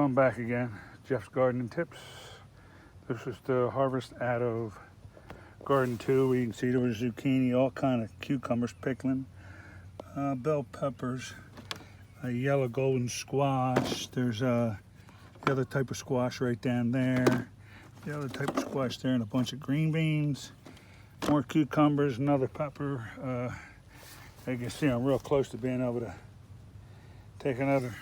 So I'm back again. Jeff's Gardening Tips. This is the harvest out of Garden 2. Where you can see there was zucchini, all kind of cucumbers, pickling, bell peppers, a yellow golden squash. There's the other type of squash right down there. The other type of squash there, and a bunch of green beans. More cucumbers, another pepper. You can see I'm real close to being able to take another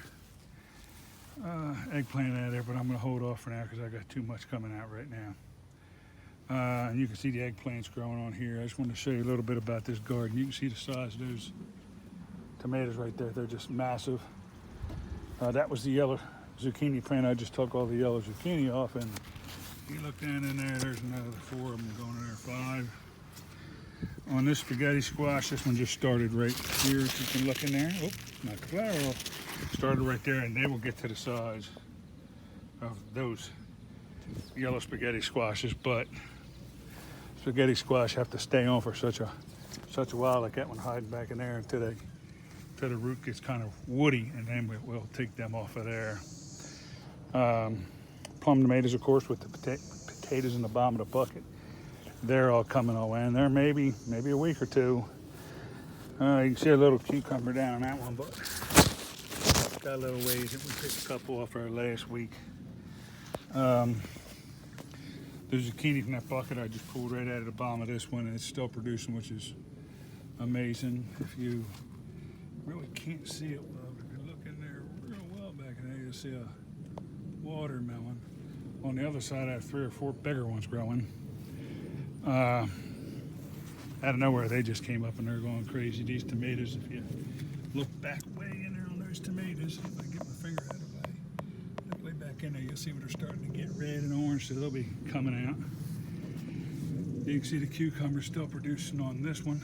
eggplant out of there, but I'm going to hold off for now because I got too much coming out right now. And you can see the eggplants growing on here. I just wanted to show you a little bit about this garden. You can see the size of those tomatoes right there. They're just massive. That was the yellow zucchini plant. I just took all the yellow zucchini off, and you look down in there, there's another 4 of them going in there, 5. On this spaghetti squash, this one just started right here. If you can look in there. Oh, knocked the flower off. Started right there, and they will get to the size of those yellow spaghetti squashes. But spaghetti squash have to stay on for such a while, like that one hiding back in there until the root gets kind of woody, and then we'll take them off of there. Plum tomatoes, of course, with the potatoes in the bottom of the bucket. They're all coming all in there, maybe a week or two. You can see a little cucumber down on that one, but got a little ways. We picked a couple off our last week. The zucchini from that bucket I just pulled right out of the bottom of this one, and it's still producing, which is amazing. If you really can't see it well, if you look in there real well back in there, you'll see a watermelon. On the other side, I have 3 or 4 bigger ones growing. Out of nowhere, they just came up and they're going crazy. These tomatoes, if you look back way in there on those tomatoes, if I get my finger out of the way, look way back in there, you'll see where they're starting to get red and orange, so they'll be coming out. You can see the cucumber still producing on this one.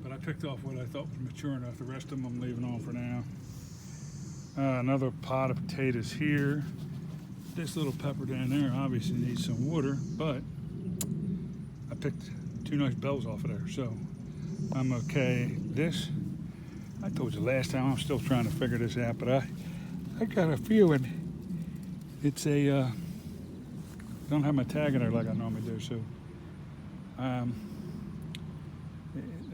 But I picked off what I thought was mature enough. The rest of them I'm leaving on for now. Another pot of potatoes here. This little pepper down there obviously needs some water, but I picked 2 nice bells off of there, so I'm okay. This, I told you last time, I'm still trying to figure this out, but I got a feeling it's a, don't have my tag in there like I normally do, so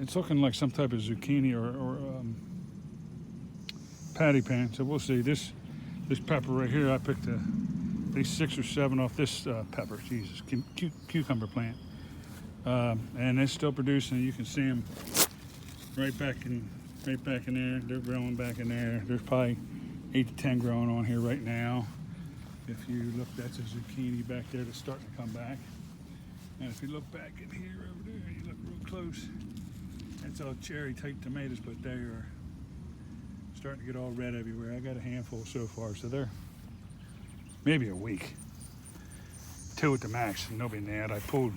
it's looking like some type of zucchini or patty pan, so we'll see. This pepper right here, I picked at least 6 or 7 off this pepper, Jesus, cucumber plant. And it's still producing. You can see them right back in there. They're growing back in there. There's probably 8 to 10 growing on here right now. If you look, that's a zucchini back there that's starting to come back. And if you look back in here over there, you look real close, that's all cherry type tomatoes, but they are starting to get all red everywhere. I got a handful so far, so they're maybe a week, 2 at the max, and they'll be mad. I pulled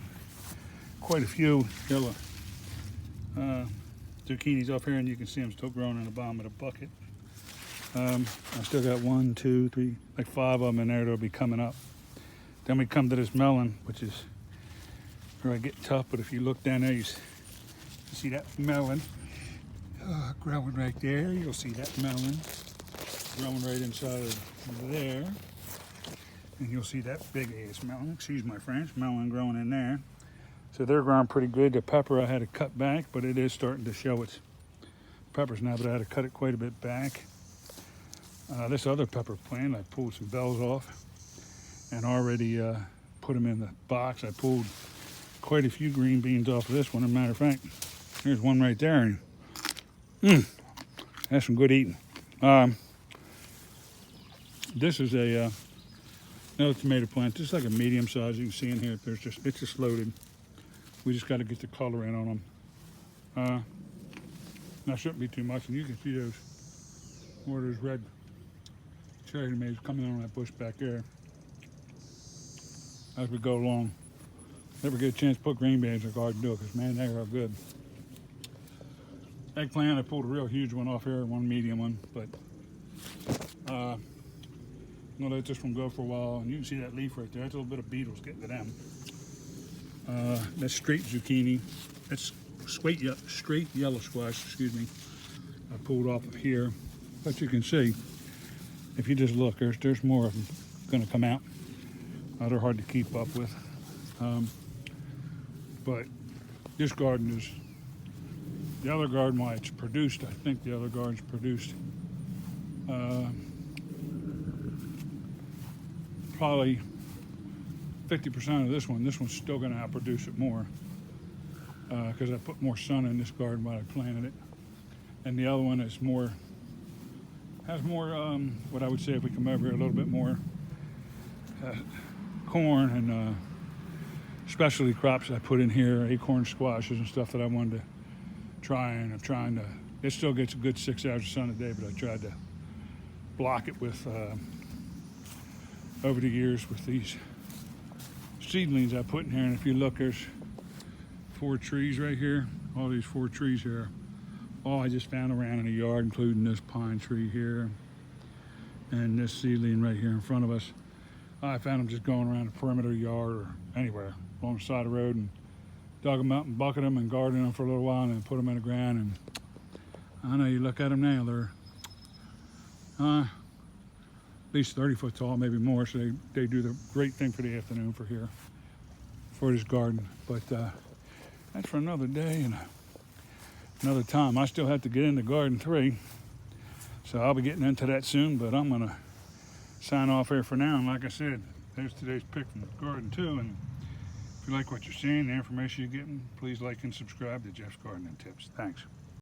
quite a few yellow zucchinis up here, and you can see them still growing in the bottom of the bucket. I still got 1, 2, 3, like 5 of them in there that'll be coming up. Then we come to this melon, which is where I get tough, but if you look down there, you see that melon growing right there. You'll see that melon growing right inside of there. And you'll see that big ass melon, excuse my French, melon growing in there. So they're growing pretty good. The pepper I had to cut back, but it is starting to show its peppers now, but I had to cut it quite a bit back. This other pepper plant, I pulled some bells off and already put them in the box. I pulled quite a few green beans off of this one. As a matter of fact, there's one right there. That's some good eating. This is another tomato plant, just like a medium size. You can see in here, it's just loaded. We just got to get the color in on them. That shouldn't be too much, and you can see those red cherry tomatoes coming on that bush back there as we go along. Never get a chance to put green beans in the garden, do it, because man, they are good. Eggplant, I pulled a real huge one off here, one medium one, but I'm gonna let this one go for a while, and you can see that leaf right there. That's a little bit of beetles getting to them. That's straight zucchini. That's straight yellow squash, excuse me. I pulled off of here, but you can see if you just look, there's more of them going to come out. They're hard to keep up with. But this garden is, the other garden, why it's produced, I think the other garden's produced probably 50% of this one. This one's still going to outproduce it more because I put more sun in this garden when I planted it. And the other one is has more, what I would say if we come over here, a little bit more corn and specialty crops I put in here, acorn squashes and stuff that I wanted to try, and I'm trying to, it still gets a good 6 hours of sun a day, but I tried to block it with, over the years with these seedlings I put in here. And if you look, there's 4 trees right here, all these 4 trees here. All I just found around in the yard, including this pine tree here and this seedling right here in front of us. I found them just going around the perimeter yard or anywhere along the side of the road, and dug them up and bucketed them and gardened them for a little while and then put them in the ground. And I know you look at them now, they're at least 30 foot tall, maybe more, so they do the great thing for the afternoon for here, for this garden. But that's for another day and another time. I still have to get into garden 3, so I'll be getting into that soon, but I'm gonna sign off here for now. And like I said, there's today's pick from garden 2, and if you like what you're seeing, the information you're getting, please like and subscribe to Jeff's Gardening Tips. Thanks.